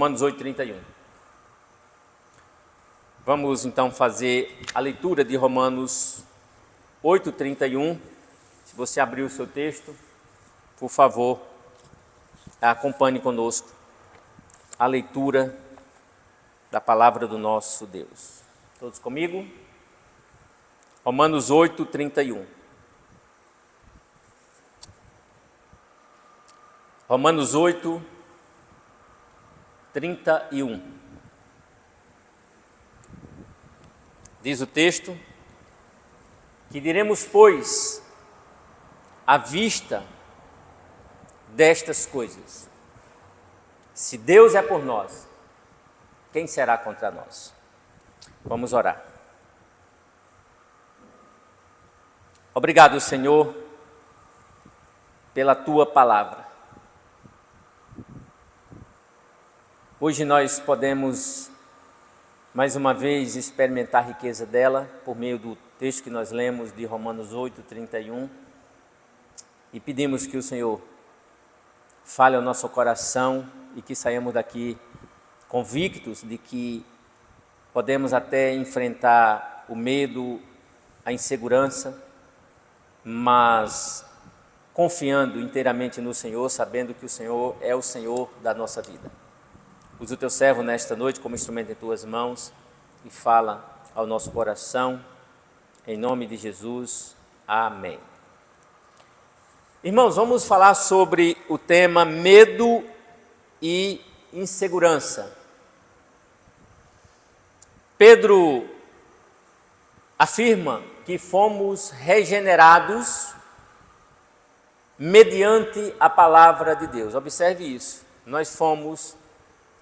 Romanos 8:31. Vamos então fazer a leitura de Romanos 8:31. Se você abrir o seu texto, por favor, acompanhe conosco a leitura da palavra do nosso Deus. Todos comigo? Romanos 8:31. Romanos 8:31. Diz o texto: que diremos, pois, à vista destas coisas? Se Deus é por nós, quem será contra nós? Vamos orar. Obrigado, Senhor, pela Tua palavra. Hoje nós podemos, mais uma vez, experimentar a riqueza dela por meio do texto que nós lemos de Romanos 8:31 e pedimos que o Senhor fale ao nosso coração e que saiamos daqui convictos de que podemos até enfrentar o medo, a insegurança, mas confiando inteiramente no Senhor, sabendo que o Senhor é o Senhor da nossa vida. Usa o teu servo nesta noite como instrumento em tuas mãos e fala ao nosso coração, em nome de Jesus, amém. Irmãos, vamos falar sobre o tema medo e insegurança. Pedro afirma que fomos regenerados mediante a palavra de Deus. Observe isso, nós fomos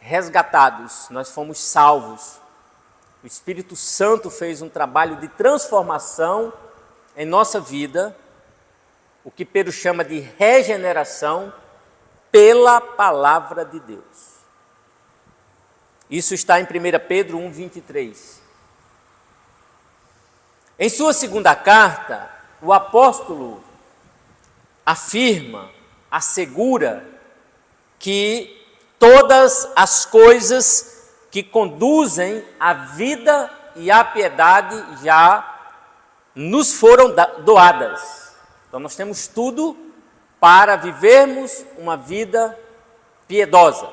resgatados, nós fomos salvos. O Espírito Santo fez um trabalho de transformação em nossa vida, o que Pedro chama de regeneração pela palavra de Deus. Isso está em 1 Pedro 1:23. Em sua segunda carta, o apóstolo afirma, assegura que todas as coisas que conduzem à vida e à piedade já nos foram doadas. Então nós temos tudo para vivermos uma vida piedosa.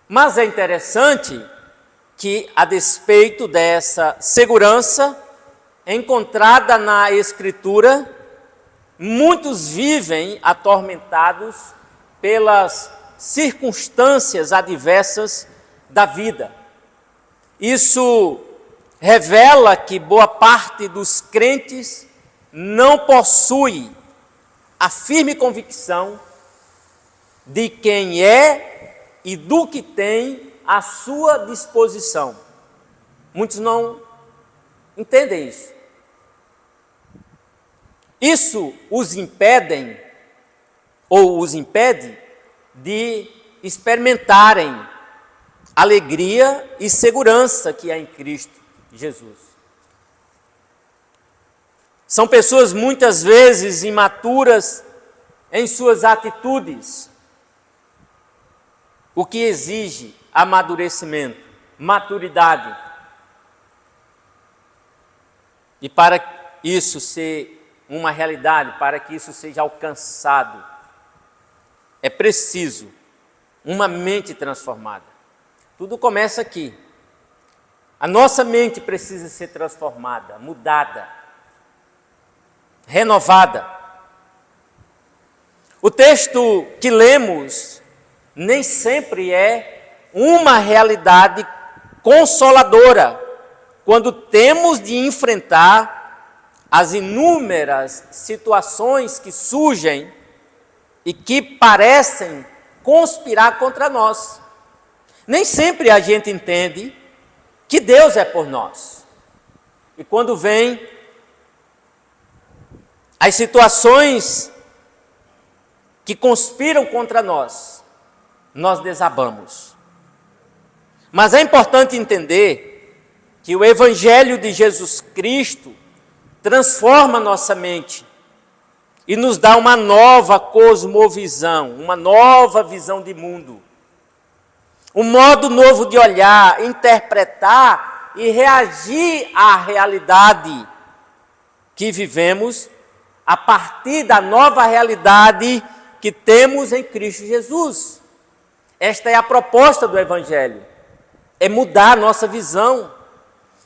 Mas é interessante que, a despeito dessa segurança encontrada na Escritura, muitos vivem atormentados pelas circunstâncias adversas da vida. Isso revela que boa parte dos crentes não possui a firme convicção de quem é e do que tem à sua disposição. Muitos não entendem isso. Isso os impede de experimentarem alegria e segurança que há em Cristo Jesus. São pessoas muitas vezes imaturas em suas atitudes, o que exige amadurecimento, maturidade. E para isso ser uma realidade, para que isso seja alcançado, é preciso uma mente transformada. Tudo começa aqui. A nossa mente precisa ser transformada, mudada, renovada. O texto que lemos nem sempre é uma realidade consoladora quando temos de enfrentar as inúmeras situações que surgem e que parecem conspirar contra nós. Nem sempre a gente entende que Deus é por nós. E quando vem as situações que conspiram contra nós, nós desabamos. Mas é importante entender que o Evangelho de Jesus Cristo transforma nossa mente e nos dá uma nova cosmovisão, uma nova visão de mundo. um modo novo de olhar, interpretar e reagir à realidade que vivemos a partir da nova realidade que temos em Cristo Jesus. Esta é a proposta do Evangelho, é mudar a nossa visão,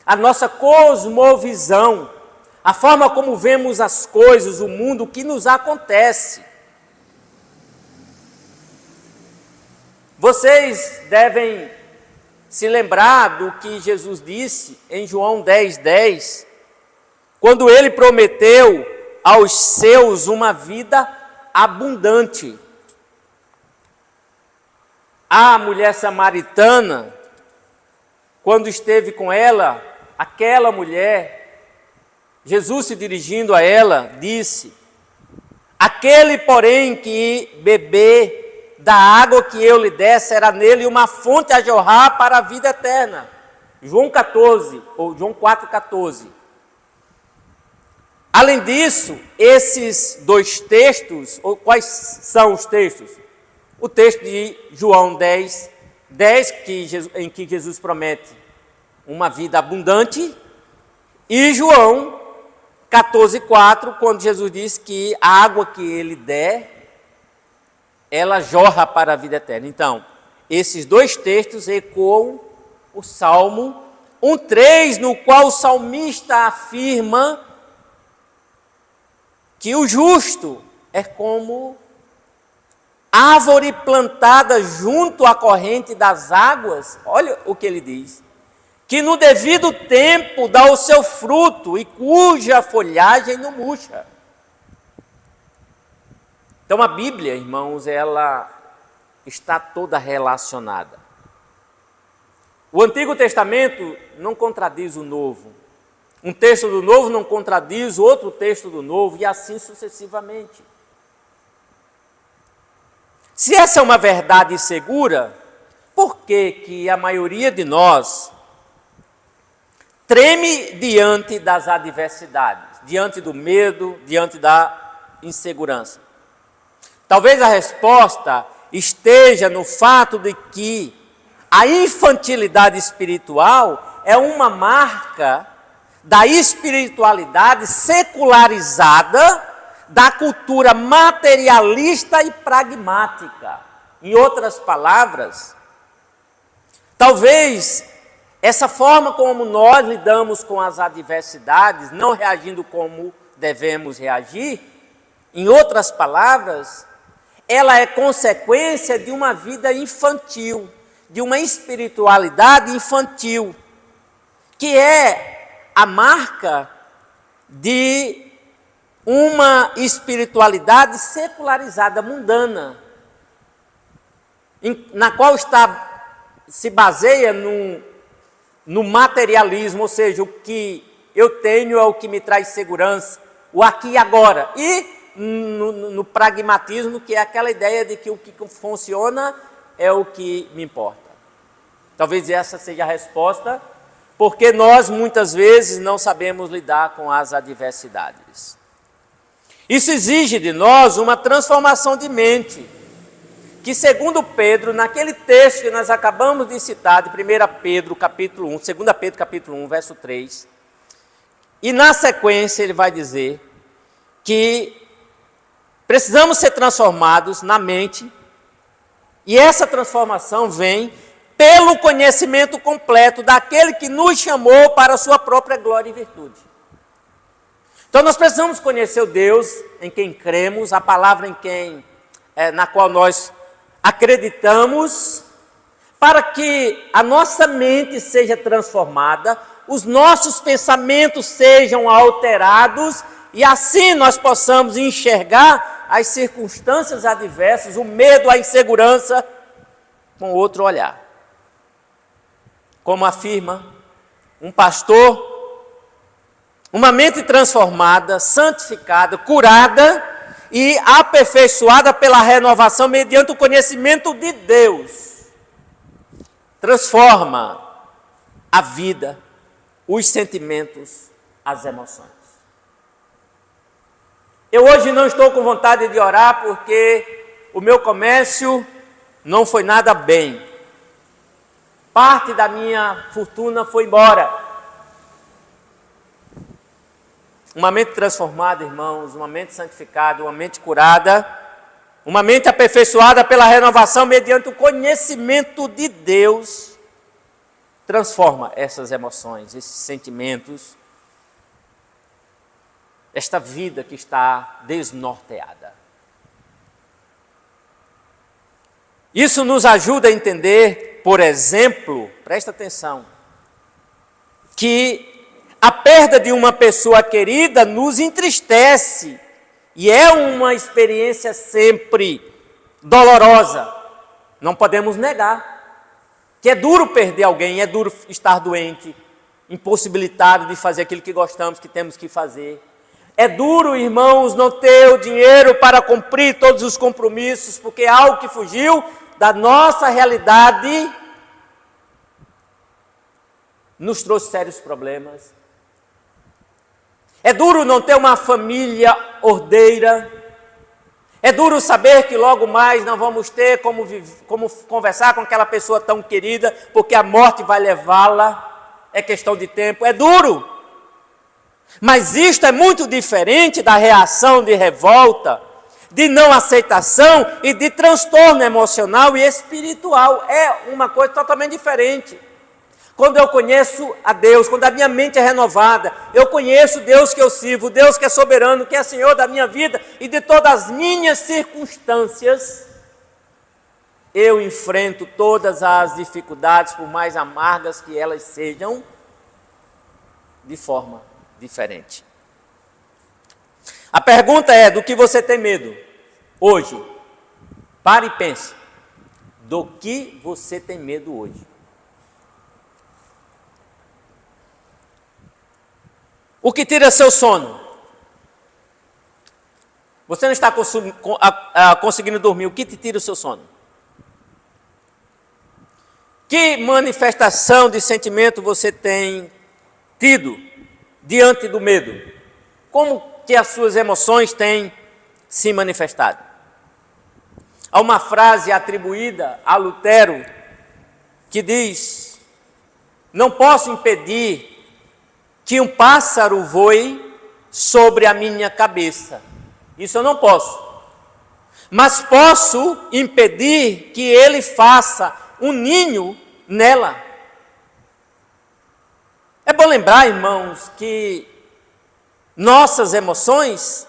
a nossa cosmovisão, a forma como vemos as coisas, o mundo, o que nos acontece. Vocês devem se lembrar do que Jesus disse em João 10:10, quando ele prometeu aos seus uma vida abundante. A mulher samaritana, quando esteve com ela, aquela mulher, Jesus se dirigindo a ela, disse: aquele, porém, que beber da água que eu lhe der, será nele uma fonte a jorrar para a vida eterna. João 14, ou João 4,14. Além disso, esses dois textos, ou quais são os textos? O texto de João 10:10, em que Jesus promete uma vida abundante, e João 14:4, quando Jesus diz que a água que ele der, ela jorra para a vida eterna. Então, esses dois textos ecoam o Salmo 1:3, no qual o salmista afirma que o justo é como árvore plantada junto à corrente das águas. Olha o que ele diz: que no devido tempo dá o seu fruto e cuja folhagem não murcha. Então a Bíblia, irmãos, ela está toda relacionada. O Antigo Testamento não contradiz o Novo. Um texto do Novo não contradiz outro texto do Novo, e assim sucessivamente. Se essa é uma verdade segura, por que a maioria de nós treme diante das adversidades, diante do medo, diante da insegurança? Talvez a resposta esteja no fato de que a infantilidade espiritual é uma marca da espiritualidade secularizada, da cultura materialista e pragmática. Em outras palavras, talvez essa forma como nós lidamos com as adversidades, não reagindo como devemos reagir, em outras palavras, ela é consequência de uma vida infantil, de uma espiritualidade infantil, que é a marca de uma espiritualidade secularizada, mundana, na qual se baseia no materialismo, ou seja, o que eu tenho é o que me traz segurança, o aqui e agora, e no pragmatismo, que é aquela ideia de que o que funciona é o que me importa. Talvez essa seja a resposta, porque nós muitas vezes não sabemos lidar com as adversidades. Isso exige de nós uma transformação de mente, que segundo Pedro, naquele texto que nós acabamos de citar, de 1 Pedro capítulo 1, 2 Pedro capítulo 1, verso 3, e na sequência ele vai dizer que precisamos ser transformados na mente, e essa transformação vem pelo conhecimento completo daquele que nos chamou para a sua própria glória e virtude. Então nós precisamos conhecer o Deus em quem cremos, a palavra na qual nós acreditamos, para que a nossa mente seja transformada, os nossos pensamentos sejam alterados, e assim nós possamos enxergar as circunstâncias adversas, o medo, a insegurança, com outro olhar. Como afirma um pastor, uma mente transformada, santificada, curada e aperfeiçoada pela renovação mediante o conhecimento de Deus, transforma a vida, os sentimentos, as emoções. Eu hoje não estou com vontade de orar porque o meu comércio não foi nada bem. Parte da minha fortuna foi embora. Uma mente transformada, irmãos, uma mente santificada, uma mente curada, uma mente aperfeiçoada pela renovação mediante o conhecimento de Deus, transforma essas emoções, esses sentimentos, esta vida que está desnorteada. Isso nos ajuda a entender, por exemplo, presta atenção, que a perda de uma pessoa querida nos entristece e é uma experiência sempre dolorosa. Não podemos negar que é duro perder alguém, é duro estar doente, impossibilitado de fazer aquilo que gostamos, que temos que fazer. É duro, irmãos, não ter o dinheiro para cumprir todos os compromissos, porque é algo que fugiu da nossa realidade, nos trouxe sérios problemas. É duro não ter uma família ordeira. É duro saber que logo mais não vamos ter como conversar com aquela pessoa tão querida, porque a morte vai levá-la, é questão de tempo. É duro. Mas isto é muito diferente da reação de revolta, de não aceitação e de transtorno emocional e espiritual. É uma coisa totalmente diferente. Quando eu conheço a Deus, quando a minha mente é renovada, eu conheço o Deus que eu sirvo, o Deus que é soberano, que é Senhor da minha vida e de todas as minhas circunstâncias, eu enfrento todas as dificuldades, por mais amargas que elas sejam, de forma diferente. A pergunta é: do que você tem medo hoje? Pare e pense. Do que você tem medo hoje? O que tira seu sono? Você não está conseguindo dormir, o que te tira o seu sono? Que manifestação de sentimento você tem tido diante do medo? Como que as suas emoções têm se manifestado? Há uma frase atribuída a Lutero que diz: não posso impedir que um pássaro voe sobre a minha cabeça. Isso eu não posso. Mas posso impedir que ele faça um ninho nela. É bom lembrar, irmãos, que nossas emoções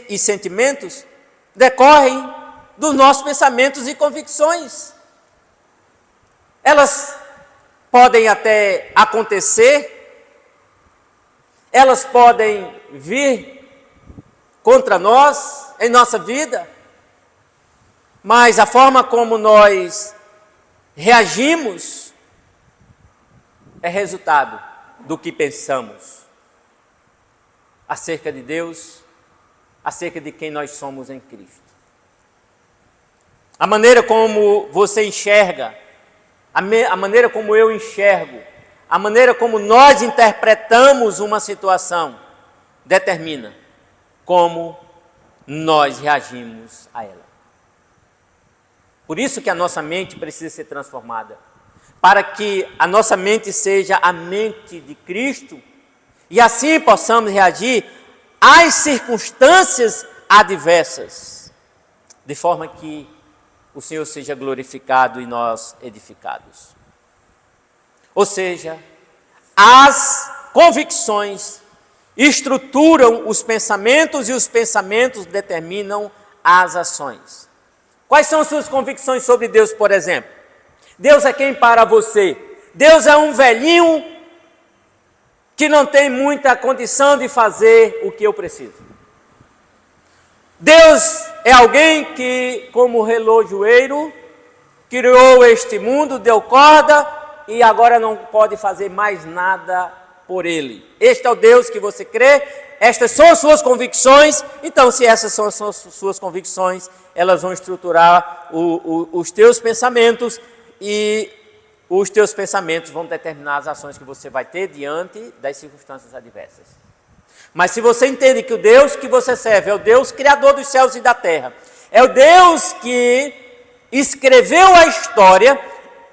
e sentimentos decorrem dos nossos pensamentos e convicções. Elas podem até acontecer, elas podem vir contra nós, em nossa vida, mas a forma como nós reagimos é resultado do que pensamos acerca de Deus, acerca de quem nós somos em Cristo. A maneira como você enxerga, a maneira como eu enxergo, a maneira como nós interpretamos uma situação determina como nós reagimos a ela. Por isso que a nossa mente precisa ser transformada, para que a nossa mente seja a mente de Cristo e assim possamos reagir às circunstâncias adversas, de forma que o Senhor seja glorificado e nós edificados. Ou seja, as convicções estruturam os pensamentos e os pensamentos determinam as ações. Quais são as suas convicções sobre Deus, por exemplo? Deus é quem para você? Deus é um velhinho que não tem muita condição de fazer o que eu preciso. Deus é alguém que, como relojoeiro, criou este mundo, deu corda e agora não pode fazer mais nada por ele. Este é o Deus que você crê, estas são as suas convicções. Então, se essas são as suas convicções, elas vão estruturar os teus pensamentos e os teus pensamentos vão determinar as ações que você vai ter diante das circunstâncias adversas. Mas se você entende que o Deus que você serve é o Deus criador dos céus e da terra, é o Deus que escreveu a história,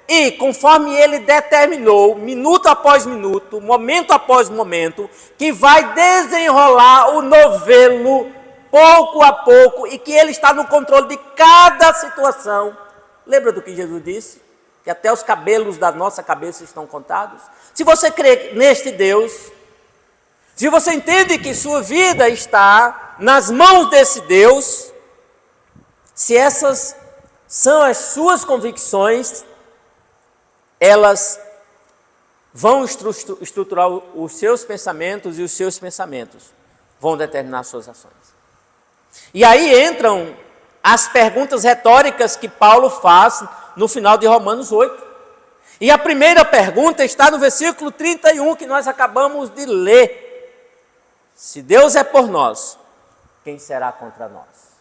E conforme ele determinou, minuto após minuto, momento após momento, que vai desenrolar o novelo pouco a pouco e que ele está no controle de cada situação. Lembra do que Jesus disse? Que até os cabelos da nossa cabeça estão contados. Se você crê neste Deus, se você entende que sua vida está nas mãos desse Deus, se essas são as suas convicções, elas vão estruturar os seus pensamentos e os seus pensamentos vão determinar suas ações. E aí entram as perguntas retóricas que Paulo faz no final de Romanos 8. E a primeira pergunta está no versículo 31 que nós acabamos de ler. Se Deus é por nós, quem será contra nós?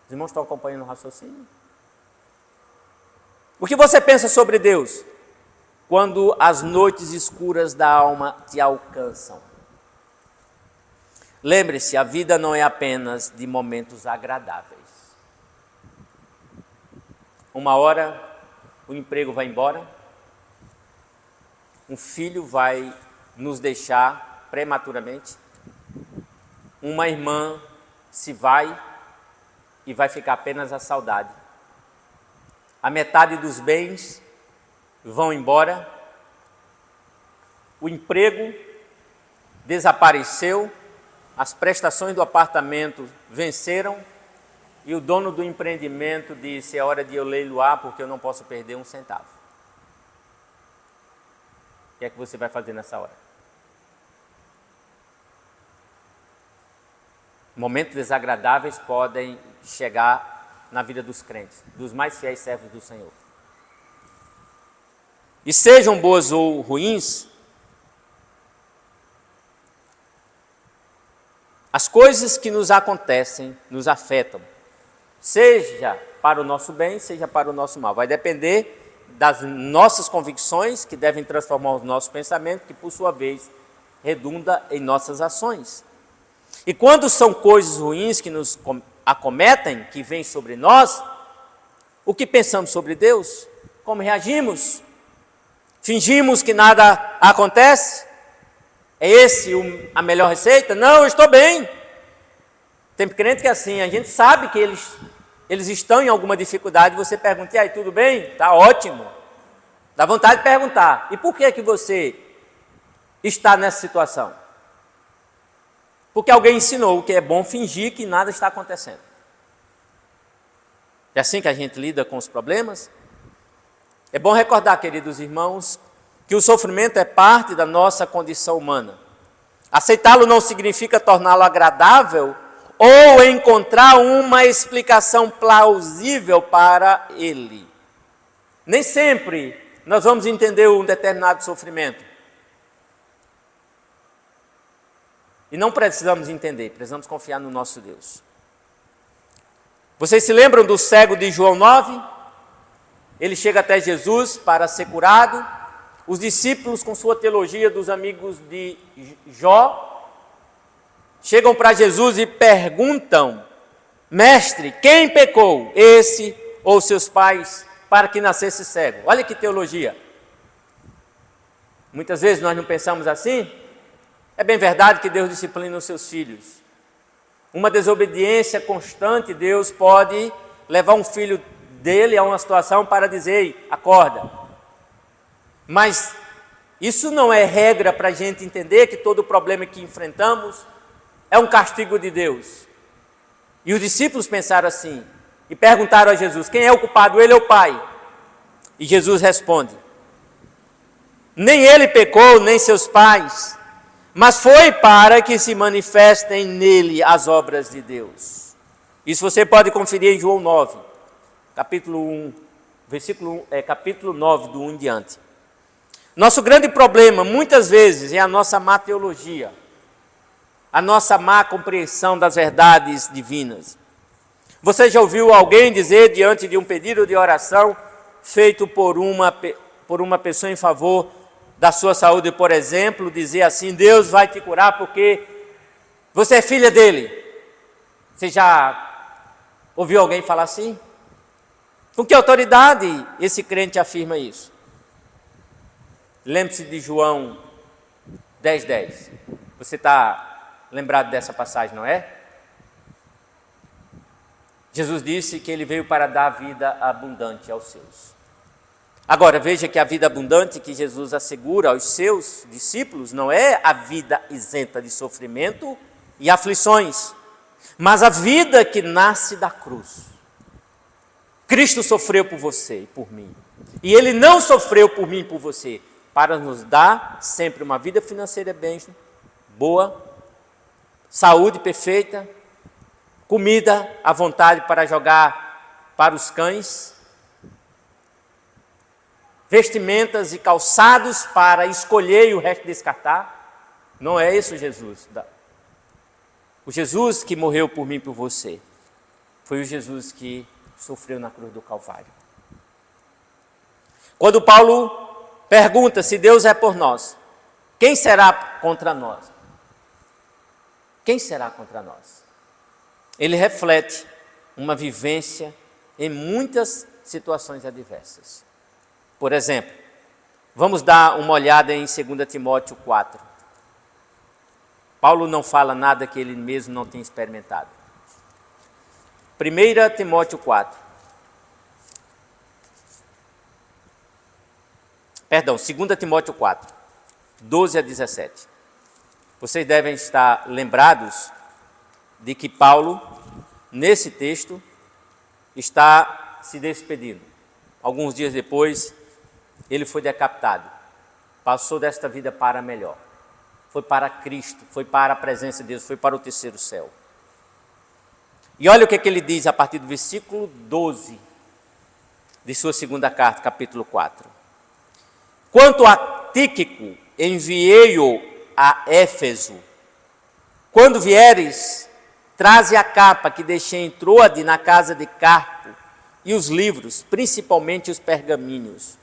Os irmãos estão acompanhando o raciocínio? O que você pensa sobre Deus quando as noites escuras da alma te alcançam? Lembre-se, a vida não é apenas de momentos agradáveis. Uma hora o emprego vai embora, um filho vai nos deixar prematuramente, uma irmã se vai e vai ficar apenas a saudade. A metade dos bens vão embora, o emprego desapareceu, as prestações do apartamento venceram e o dono do empreendimento disse: é hora de eu leiloar porque eu não posso perder um centavo. O que é que você vai fazer nessa hora? Momentos desagradáveis podem chegar na vida dos crentes, dos mais fiéis servos do Senhor. E sejam boas ou ruins, as coisas que nos acontecem nos afetam, seja para o nosso bem, seja para o nosso mal. Vai depender das nossas convicções, que devem transformar os nossos pensamentos, que por sua vez redunda em nossas ações. E quando são coisas ruins que nos acometem, que vêm sobre nós, o que pensamos sobre Deus? Como reagimos? Fingimos que nada acontece? É esse a melhor receita? Não, eu estou bem. Tem crente que é assim, a gente sabe que eles estão em alguma dificuldade, você pergunta: e aí, tudo bem? Está ótimo. Dá vontade de perguntar: e por que você está nessa situação? Porque alguém ensinou que é bom fingir que nada está acontecendo. É assim que a gente lida com os problemas? É bom recordar, queridos irmãos, que o sofrimento é parte da nossa condição humana. Aceitá-lo não significa torná-lo agradável ou encontrar uma explicação plausível para ele. Nem sempre nós vamos entender um determinado sofrimento. E não precisamos entender, precisamos confiar no nosso Deus. Vocês se lembram do cego de João 9? Ele chega até Jesus para ser curado. Os discípulos, com sua teologia dos amigos de Jó, chegam para Jesus e perguntam: mestre, quem pecou, esse ou seus pais, para que nascesse cego? Olha que teologia. Muitas vezes nós não pensamos assim. É bem verdade que Deus disciplina os seus filhos. Uma desobediência constante, Deus pode levar um filho dele a uma situação para dizer: ei, acorda. Mas isso não é regra para a gente entender que todo problema que enfrentamos é um castigo de Deus. E os discípulos pensaram assim, e perguntaram a Jesus: quem é o culpado, ele ou o pai? E Jesus responde: nem ele pecou, nem seus pais, mas foi para que se manifestem nele as obras de Deus. Isso você pode conferir em João 9, capítulo 1, capítulo 9, do 1 em diante. Nosso grande problema, muitas vezes, é a nossa má teologia, a nossa má compreensão das verdades divinas. Você já ouviu alguém dizer, diante de um pedido de oração feito por uma pessoa em favor da sua saúde, por exemplo, dizer assim: Deus vai te curar porque você é filha dele? Você já ouviu alguém falar assim? Com que autoridade esse crente afirma isso? Lembre-se de João 10:10. Você está lembrado dessa passagem, não é? Jesus disse que ele veio para dar vida abundante aos seus. Agora, veja que a vida abundante que Jesus assegura aos seus discípulos não é a vida isenta de sofrimento e aflições, mas a vida que nasce da cruz. Cristo sofreu por você e por mim. E Ele não sofreu por mim e por você para nos dar sempre uma vida financeira bem boa, saúde perfeita, comida à vontade para jogar para os cães, vestimentas e calçados para escolher e o resto descartar. Não é esse o Jesus. O Jesus que morreu por mim e por você foi o Jesus que sofreu na cruz do Calvário. Quando Paulo pergunta se Deus é por nós, quem será contra nós? Quem será contra nós? Ele reflete uma vivência em muitas situações adversas. Por exemplo, vamos dar uma olhada em 2 Timóteo 4. Paulo não fala nada que ele mesmo não tenha experimentado. 1 Timóteo 4. Perdão, 2 Timóteo 4, 12 a 17. Vocês devem estar lembrados de que Paulo, nesse texto, está se despedindo. Alguns dias depois, ele foi decapitado. Passou desta vida para melhor. Foi para Cristo, foi para a presença de Deus, foi para o terceiro céu. E olha o que ele diz a partir do versículo 12 de sua segunda carta, capítulo 4. Quanto a Tíquico, enviei-o a Éfeso. Quando vieres, traze a capa que deixei em Troade na casa de Carpo e os livros, principalmente os pergaminhos.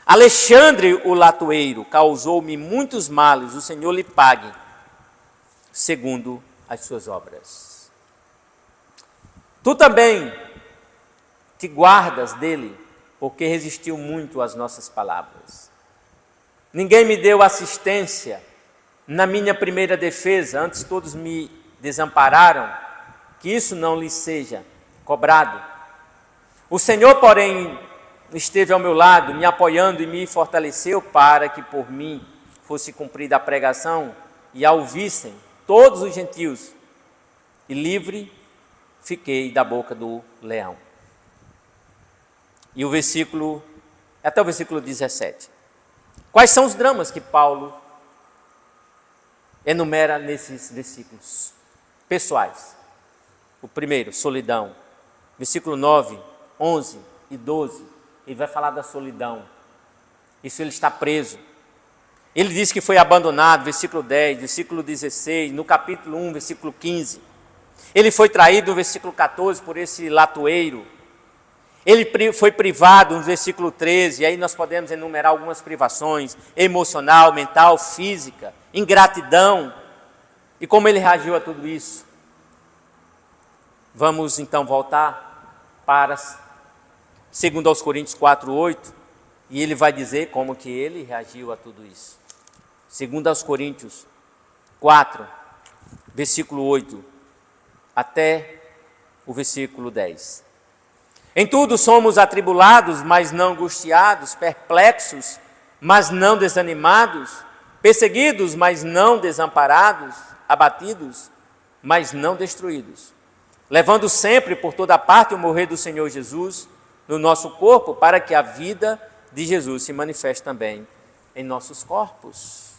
Alexandre o latoeiro causou-me muitos males, o Senhor lhe pague, segundo as suas obras. Tu também te guardas dele, porque resistiu muito às nossas palavras. Ninguém me deu assistência na minha primeira defesa, antes todos me desampararam, que isso não lhe seja cobrado. O Senhor, porém, esteve ao meu lado, me apoiando e me fortaleceu para que por mim fosse cumprida a pregação e a ouvissem todos os gentios, e livre fiquei da boca do leão. E o versículo, até o versículo 17. Quais são os dramas que Paulo enumera nesses versículos pessoais? O primeiro, solidão. Versículo 9, 11 e 12, ele vai falar da solidão. Isso, ele está preso. Ele diz que foi abandonado, versículo 10, versículo 16, no capítulo 1, versículo 15. Ele foi traído, no versículo 14, por esse latoeiro. Ele foi privado, no versículo 13, e aí nós podemos enumerar algumas privações, emocional, mental, física, ingratidão. E como ele reagiu a tudo isso? Vamos então voltar para 2 Coríntios 4:8, e ele vai dizer como que ele reagiu a tudo isso. 2 Coríntios 4, versículo 8, até o versículo 10. Em tudo somos atribulados, mas não angustiados, perplexos, mas não desanimados, perseguidos, mas não desamparados, abatidos, mas não destruídos, levando sempre por toda parte o morrer do Senhor Jesus no nosso corpo, para que a vida de Jesus se manifeste também em nossos corpos.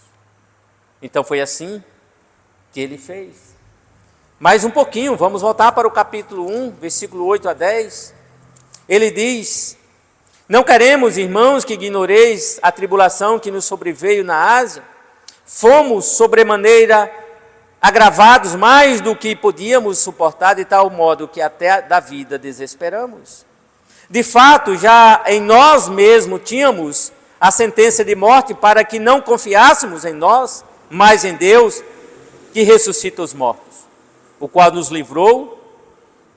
Então foi assim que ele fez. Mais um pouquinho, vamos voltar para o capítulo 1, versículo 8 a 10. Ele diz: não queremos, irmãos, que ignoreis a tribulação que nos sobreveio na Ásia. Fomos sobremaneira agravados mais do que podíamos suportar, de tal modo que até da vida desesperamos. De fato, já em nós mesmos tínhamos a sentença de morte, para que não confiássemos em nós, mas em Deus, que ressuscita os mortos, o qual nos livrou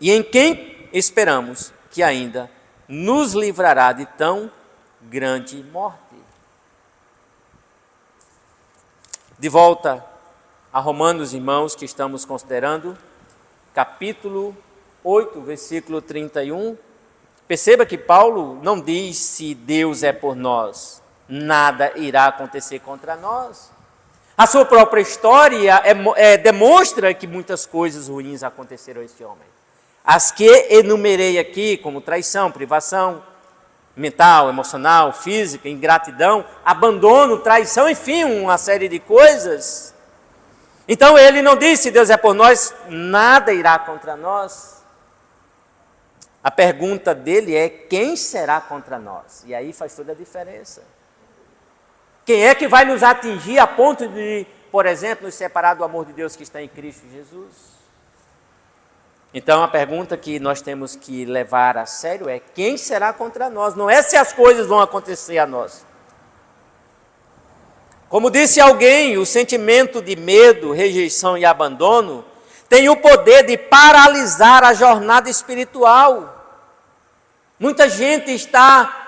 e em quem esperamos que ainda nos livrará de tão grande morte. De volta a Romanos, irmãos, que estamos considerando, capítulo 8, versículo 31. Perceba que Paulo não diz: se Deus é por nós, nada irá acontecer contra nós. A sua própria história demonstra que muitas coisas ruins aconteceram a este homem. As que enumerei aqui, como traição, privação mental, emocional, física, ingratidão, abandono, traição, enfim, uma série de coisas. Então ele não disse: se Deus é por nós, nada irá contra nós. A pergunta dele é: quem será contra nós? E aí faz toda a diferença. Quem é que vai nos atingir a ponto de, por exemplo, nos separar do amor de Deus que está em Cristo Jesus? Então a pergunta que nós temos que levar a sério é: quem será contra nós? Não é se as coisas vão acontecer a nós. Como disse alguém, o sentimento de medo, rejeição e abandono tem o poder de paralisar a jornada espiritual. Muita gente está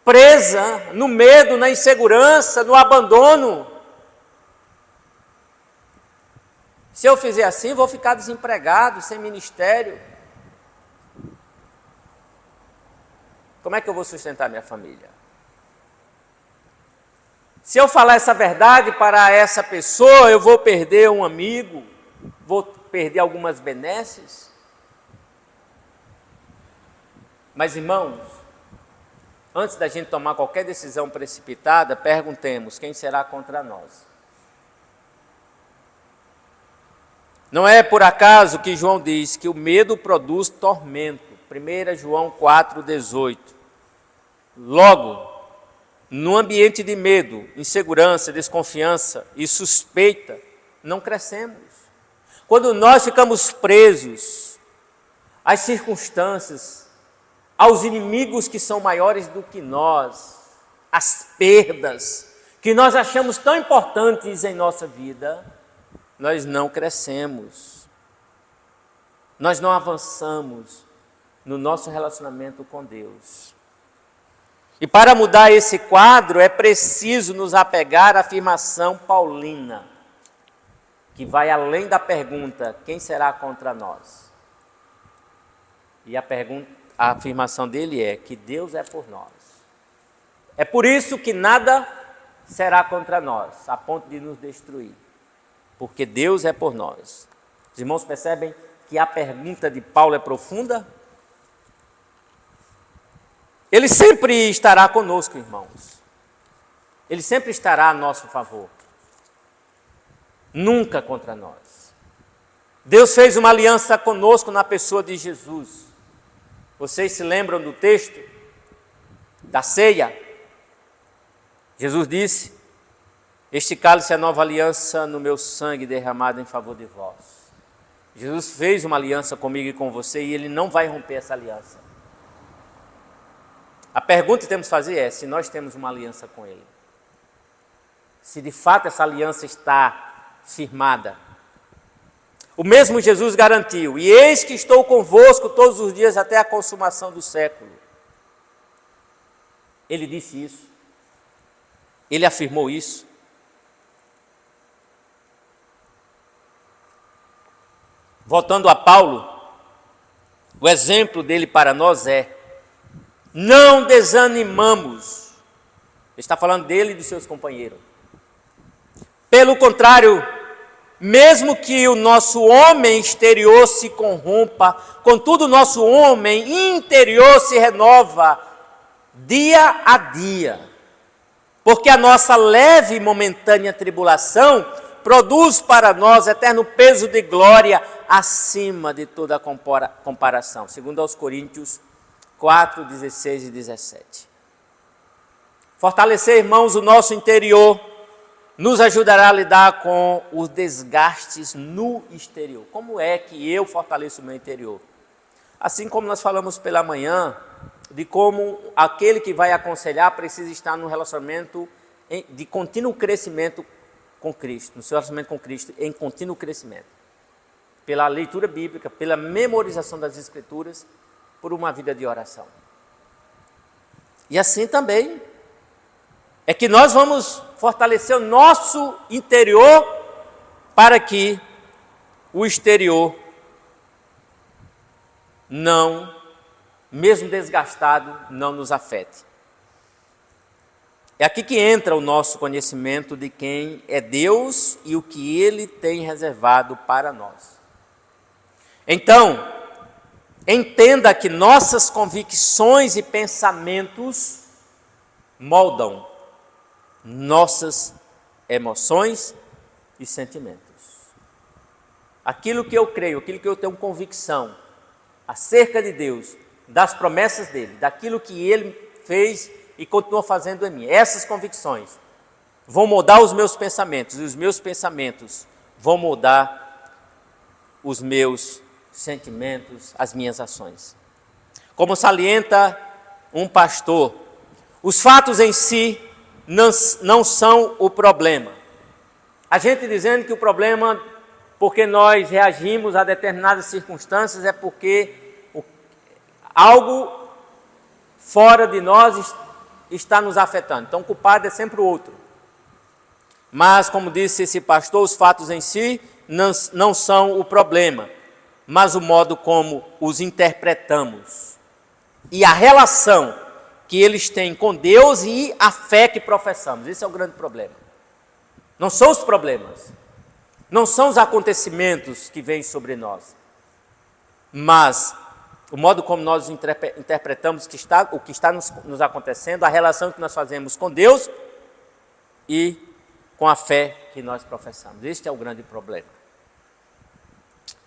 presa no medo, na insegurança, no abandono. Se eu fizer assim, vou ficar desempregado, sem ministério. Como é que eu vou sustentar minha família? Se eu falar essa verdade para essa pessoa, eu vou perder um amigo, vou perder algumas benesses. Mas, irmãos, antes da gente tomar qualquer decisão precipitada, perguntemos: quem será contra nós? Não é por acaso que João diz que o medo produz tormento. 1 João 4,18. Logo, no ambiente de medo, insegurança, desconfiança e suspeita, não crescemos. Quando nós ficamos presos às circunstâncias, aos inimigos que são maiores do que nós, às perdas que nós achamos tão importantes em nossa vida, nós não crescemos, nós não avançamos no nosso relacionamento com Deus. E para mudar esse quadro é preciso nos apegar à afirmação paulina, que vai além da pergunta: quem será contra nós? E a afirmação dele é que Deus é por nós. É por isso que nada será contra nós, a ponto de nos destruir. Porque Deus é por nós. Os irmãos percebem que a pergunta de Paulo é profunda? Ele sempre estará conosco, irmãos. Ele sempre estará a nosso favor. Nunca contra nós. Deus fez uma aliança conosco na pessoa de Jesus. Vocês se lembram do texto da ceia? Jesus disse: este cálice é a nova aliança no meu sangue derramado em favor de vós. Jesus fez uma aliança comigo e com você e Ele não vai romper essa aliança. A pergunta que temos que fazer é: se nós temos uma aliança com Ele, se de fato essa aliança está firmada. O mesmo Jesus garantiu: e eis que estou convosco todos os dias até a consumação do século. Ele disse isso. Ele afirmou isso. Voltando a Paulo, o exemplo dele para nós é: não desanimamos. Ele está falando dele e dos seus companheiros. Pelo contrário, mesmo que o nosso homem exterior se corrompa, contudo o nosso homem interior se renova dia a dia. Porque a nossa leve e momentânea tribulação produz para nós eterno peso de glória acima de toda comparação. Segundo aos Coríntios 4, 16 e 17. Fortalecer, irmãos, o nosso interior nos ajudará a lidar com os desgastes no exterior. Como é que eu fortaleço o meu interior? Assim como nós falamos pela manhã, de como aquele que vai aconselhar precisa estar num relacionamento de contínuo crescimento com Cristo, no seu relacionamento com Cristo, em contínuo crescimento. Pela leitura bíblica, pela memorização das Escrituras por uma vida de oração. E assim também é que nós vamos fortalecer o nosso interior para que o exterior não, mesmo desgastado, não nos afete. É aqui que entra o nosso conhecimento de quem é Deus e o que Ele tem reservado para nós. Então, entenda que nossas convicções e pensamentos moldam nossas emoções e sentimentos. Aquilo que eu creio, aquilo que eu tenho convicção acerca de Deus, das promessas dEle, daquilo que Ele fez e continua fazendo em mim. Essas convicções vão mudar os meus pensamentos, e os meus pensamentos vão mudar os meus sentimentos, as minhas ações. Como salienta um pastor, os fatos em si não são o problema. A gente dizendo que o problema, porque nós reagimos a determinadas circunstâncias, é porque algo fora de nós está nos afetando. Então o culpado é sempre o outro. Mas, como disse esse pastor, os fatos em si não são o problema, mas o modo como os interpretamos e a relação que eles têm com Deus e a fé que professamos. Esse é o grande problema. Não são os problemas, não são os acontecimentos que vêm sobre nós, mas o modo como nós interpretamos o que está nos acontecendo, a relação que nós fazemos com Deus e com a fé que nós professamos. Este é o grande problema.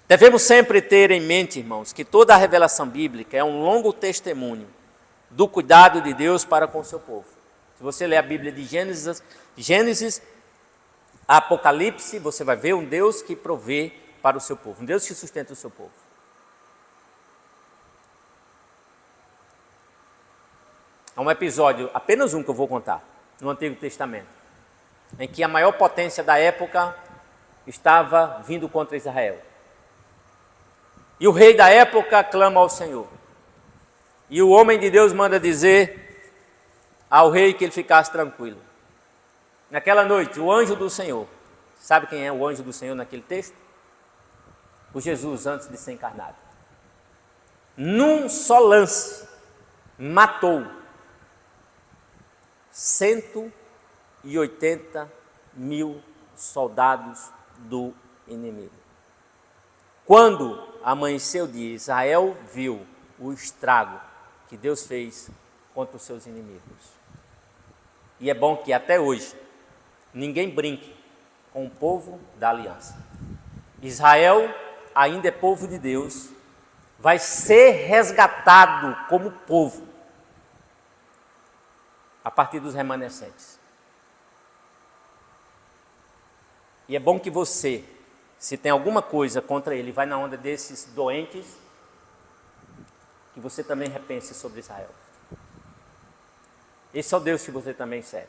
Devemos sempre ter em mente, irmãos, que toda a revelação bíblica é um longo testemunho do cuidado de Deus para com o seu povo. Se você ler a Bíblia de Gênesis a Apocalipse, você vai ver um Deus que provê para o seu povo, um Deus que sustenta o seu povo. Há um episódio, apenas um que eu vou contar, no Antigo Testamento, em que a maior potência da época estava vindo contra Israel. E o rei da época clama ao Senhor. E o homem de Deus manda dizer ao rei que ele ficasse tranquilo. Naquela noite, o anjo do Senhor, sabe quem é o anjo do Senhor naquele texto? O Jesus, antes de ser encarnado. Num só lance, matou 180.000 soldados do inimigo. Quando amanheceu o dia, Israel viu o estrago que Deus fez contra os seus inimigos. E é bom que até hoje ninguém brinque com o povo da aliança. Israel ainda é povo de Deus, vai ser resgatado como povo a partir dos remanescentes. E é bom que você, se tem alguma coisa contra ele, vai na onda desses doentes, que você também repense sobre Israel. Esse é o Deus que você também serve.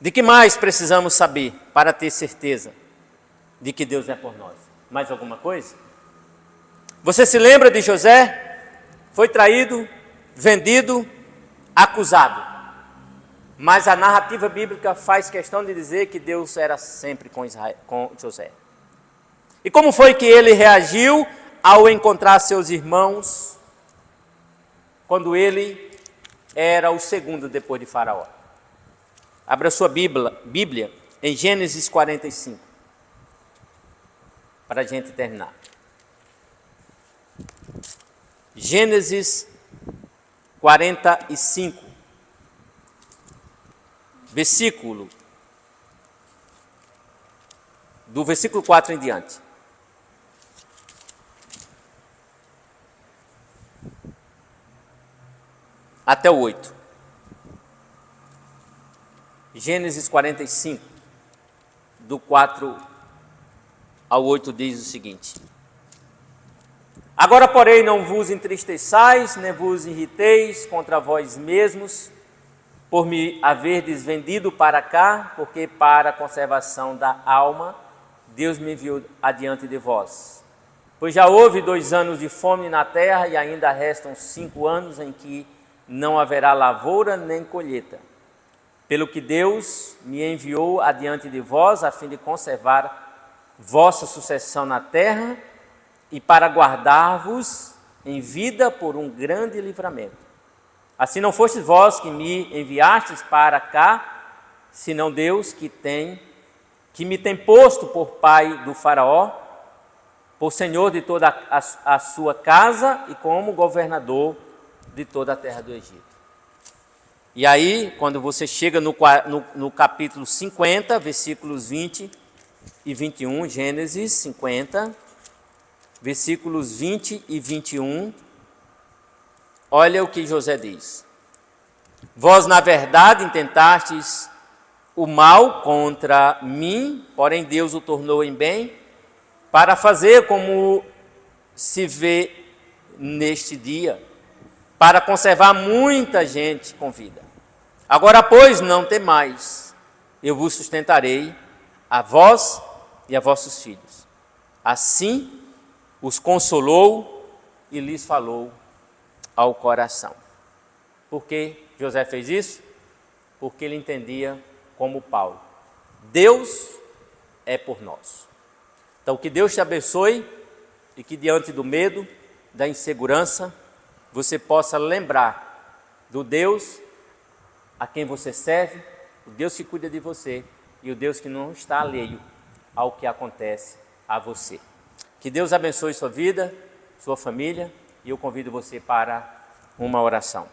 De que mais precisamos saber para ter certeza de que Deus é por nós? Mais alguma coisa? Você se lembra de José? Foi traído, vendido, acusado. Mas a narrativa bíblica faz questão de dizer que Deus era sempre com José. E como foi que ele reagiu ao encontrar seus irmãos, quando ele era o segundo depois de Faraó? Abra sua Bíblia em Gênesis 45, para a gente terminar. Gênesis 45, do versículo 4 em diante. Até o 8. Gênesis 45, do 4 ao 8 diz o seguinte: Agora, porém, não vos entristeçais, nem vos irriteis contra vós mesmos, por me haverdes vendido para cá, porque para a conservação da alma Deus me enviou adiante de vós. Pois já houve 2 anos de fome na terra e ainda restam 5 anos em que não haverá lavoura nem colheita. Pelo que Deus me enviou adiante de vós, a fim de conservar vossa sucessão na terra e para guardar-vos em vida por um grande livramento. Assim não fostes vós que me enviastes para cá, senão Deus que me tem posto por pai do faraó, por senhor de toda a sua casa e como governador de toda a terra do Egito. E aí, quando você chega no capítulo 50, versículos 20 e 21, Gênesis 50, versículos 20 e 21, olha o que José diz. Vós, na verdade, intentastes o mal contra mim, porém Deus o tornou em bem, para fazer como se vê neste dia, para conservar muita gente com vida. Agora, pois, não temais, eu vos sustentarei, a vós e a vossos filhos. Assim os consolou e lhes falou ao coração. Por que José fez isso? Porque ele entendia como Paulo: Deus é por nós. Então, que Deus te abençoe e que diante do medo, da insegurança, você possa lembrar do Deus a quem você serve, o Deus que cuida de você e o Deus que não está alheio ao que acontece a você. Que Deus abençoe sua vida, sua família, e eu convido você para uma oração.